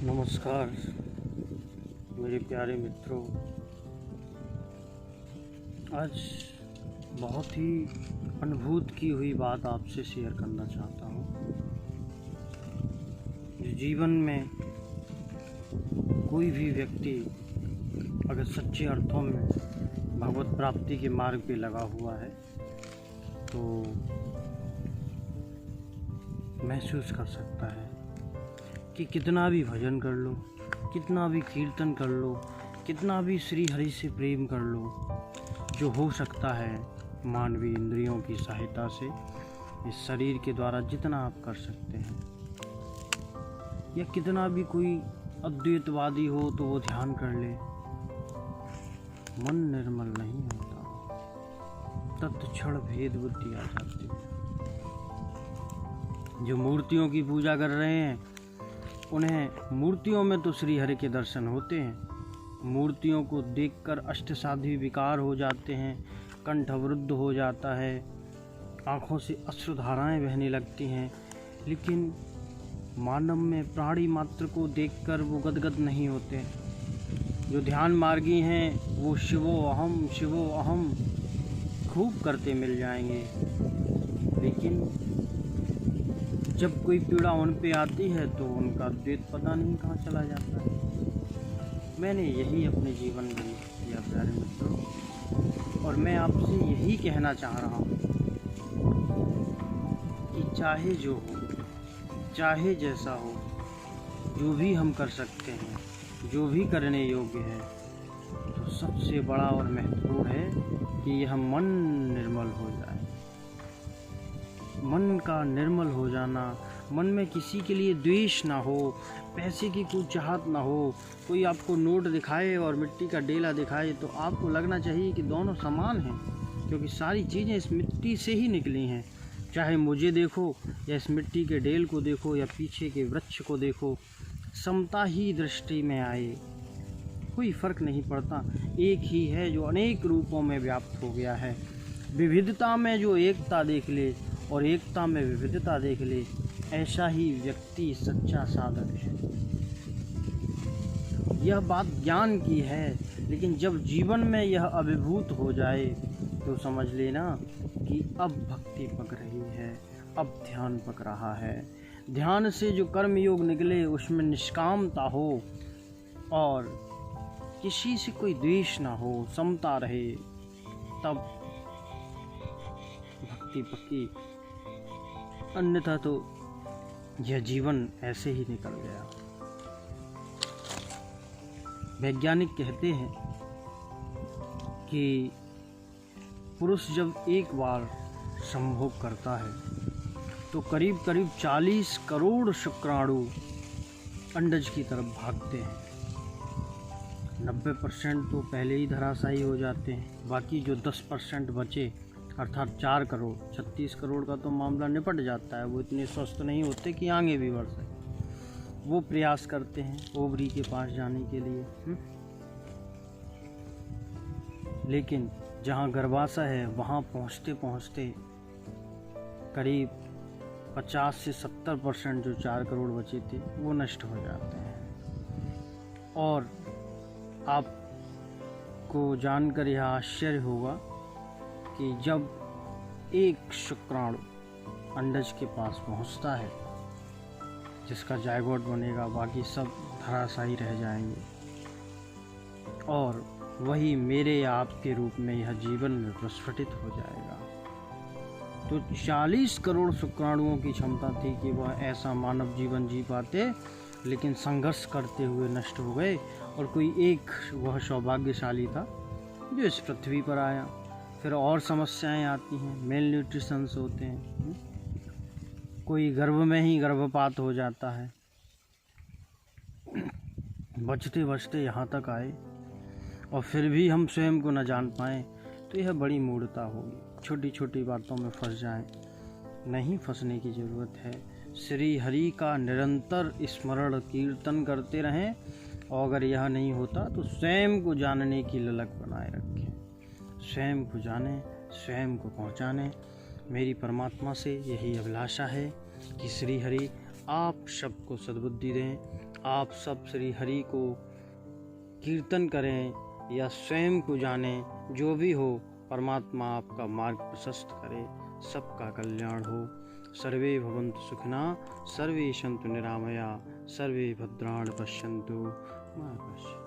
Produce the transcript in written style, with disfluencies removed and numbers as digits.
नमस्कार मेरे प्यारे मित्रों। आज बहुत ही अनुभूत की हुई बात आपसे शेयर करना चाहता हूँ। जीवन में कोई भी व्यक्ति अगर सच्चे अर्थों में भगवत प्राप्ति के मार्ग पे लगा हुआ है तो महसूस कर सकता है कि कितना भी भजन कर लो, कितना भी कीर्तन कर लो, कितना भी श्री हरि से प्रेम कर लो, जो हो सकता है मानवीय इंद्रियों की सहायता से इस शरीर के द्वारा जितना आप कर सकते हैं, या कितना भी कोई अद्वैतवादी हो तो वो ध्यान कर ले, मन निर्मल नहीं होता, तत्क्षण भेद बुद्धि आ जाती है। जो मूर्तियों की पूजा कर रहे हैं उन्हें मूर्तियों में तो श्री हरि के दर्शन होते हैं, मूर्तियों को देखकर अष्टसाध्वी विकार हो जाते हैं, कंठ अवरुद्ध हो जाता है, आँखों से अश्रुधाराएं बहने लगती हैं, लेकिन मानव में प्राणी मात्र को देखकर वो गदगद नहीं होते। जो ध्यान मार्गी हैं वो शिवो अहम खूब करते मिल जाएंगे, लेकिन जब कोई पीड़ा उन पे आती है तो उनका द्वैत पता नहीं कहाँ चला जाता है। मैंने यही अपने जीवन में किया प्यारे मित्रों, और मैं आपसे यही कहना चाह रहा हूँ कि चाहे जो हो, चाहे जैसा हो, जो भी हम कर सकते हैं, जो भी करने योग्य है, तो सबसे बड़ा और महत्वपूर्ण है कि यह मन निर्मल हो जाए। मन का निर्मल हो जाना, मन में किसी के लिए द्वेष ना हो, पैसे की कोई चाहत ना हो। कोई आपको नोट दिखाए और मिट्टी का डेला दिखाए तो आपको लगना चाहिए कि दोनों समान हैं, क्योंकि सारी चीज़ें इस मिट्टी से ही निकली हैं। चाहे मुझे देखो या इस मिट्टी के डेल को देखो या पीछे के वृक्ष को देखो, समता ही दृष्टि में आए, कोई फर्क नहीं पड़ता। एक ही है जो अनेक रूपों में व्याप्त हो गया है। विविधता में जो एकता देख ले और एकता में विविधता देख ले, ऐसा ही व्यक्ति सच्चा साधक है। यह बात ज्ञान की है, लेकिन जब जीवन में यह अभिभूत हो जाए तो समझ लेना कि अब भक्ति पक रही है, अब ध्यान पक रहा है। ध्यान से जो कर्म योग निकले उसमें निष्कामता हो और किसी से कोई द्वेष ना हो, समता रहे, तब भक्ति पक्की। अन्यथा तो यह जीवन ऐसे ही निकल गया। वैज्ञानिक कहते हैं कि पुरुष जब एक बार संभोग करता है तो करीब 40 करोड़ शुक्राणु अंडज की तरफ भागते हैं। 90% तो पहले ही धराशायी हो जाते हैं, बाकी जो 10% बचे अर्थात 4 करोड़, 36 करोड़ का तो मामला निपट जाता है। वो इतने स्वस्थ नहीं होते कि आगे भी बढ़ सके। वो प्रयास करते हैं ओवरी के पास जाने के लिए, लेकिन जहाँ गर्भाशय है वहाँ पहुँचते पहुँचते करीब 50 से 70% जो 4 करोड़ बचे थे वो नष्ट हो जाते हैं। और आपको जानकर यह आश्चर्य होगा कि जब एक शुक्राणु अंडज के पास पहुंचता है जिसका जायगोट बनेगा, बाकी सब धराशायी रह जाएंगे, और वही मेरे या आपके रूप में यह जीवन में प्रस्फुटित हो जाएगा। तो 40 करोड़ शुक्राणुओं की क्षमता थी कि वह ऐसा मानव जीवन जी पाते, लेकिन संघर्ष करते हुए नष्ट हो गए। और कोई एक वह सौभाग्यशाली था जो इस पृथ्वी पर आया। फिर और समस्याएं आती हैं, मेल न्यूट्रिशंस होते हैं, कोई गर्भ में ही गर्भपात हो जाता है। बचते बचते यहाँ तक आए और फिर भी हम स्वयं को न जान पाएँ तो यह बड़ी मूढ़ता होगी। छोटी छोटी बातों में फंस जाएं, नहीं फंसने की ज़रूरत है। श्री हरि का निरंतर स्मरण कीर्तन करते रहें, और अगर यह नहीं होता तो स्वयं को जानने की ललक बनाए रखें। स्वयं को जाने, स्वयं को पहचाने। मेरी परमात्मा से यही अभिलाषा है कि श्री हरि आप सबको सद्बुद्धि दें, आप सब श्री हरि को कीर्तन करें या स्वयं को जानें, जो भी हो परमात्मा आपका मार्ग प्रशस्त करे, सबका कल्याण हो। सर्वे भवन्तु सुखिनः, सर्वे सन्तु निरामया, सर्वे भद्राणि पश्यन्तु मा कश्चित्